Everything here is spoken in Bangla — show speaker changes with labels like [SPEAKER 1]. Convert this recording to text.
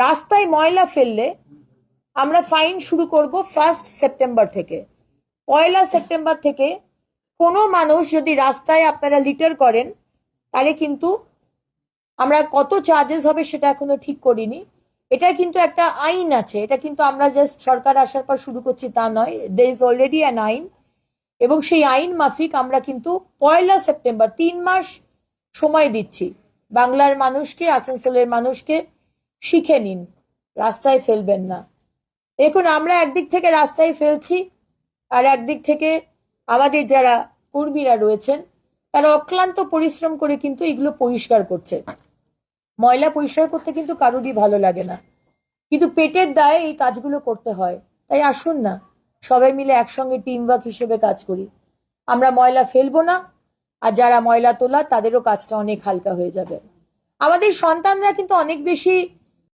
[SPEAKER 1] রাস্তায় ময়লা ফেললে আমরা ফাইন শুরু করব 1 সেপ্টেম্বর থেকে। 1 সেপ্টেম্বর থেকে কোনো মানুষ যদি রাস্তায় আপনারা লিটার করেন তাহলে কিন্তু আমরা কত চার্জেস হবে সেটা এখনো ঠিক করিনি। এটা কিন্তু একটা আইন আছে, এটা কিন্তু আমরা জাস্ট সরকার আসার পর শুরু করছি তা নয়, there is already an আইন। এবং সেই আইন মাফিক আমরা কিন্তু 1 সেপ্টেম্বর 3 মাস সময় দিচ্ছি বাংলার মানুষকে, আসানসোলের মানুষকে, শিখে নিন, রাস্তায় ফেলবেন না। দেখুন আমরা একদিক থেকে রাস্তায় ফেলছি আর একদিক থেকে আমাদের যারা কর্মীরা রয়েছেন তারা অক্লান্ত পরিশ্রম করে কিন্তু এগুলো পরিষ্কার করছে। ময়লা পরিষ্কার করতে কিন্তু কারোরই ভালো লাগে না, কিন্তু পেটের দায়ে এই কাজগুলো করতে হয়। তাই আসুন না সবাই মিলে একসঙ্গে টিম ওয়ার্ক হিসেবে কাজ করি। আমরা ময়লা ফেলবো না, আর যারা ময়লা তোলা তাদেরও কাজটা অনেক হালকা হয়ে যাবে। আমাদের সন্তানরা কিন্তু অনেক বেশি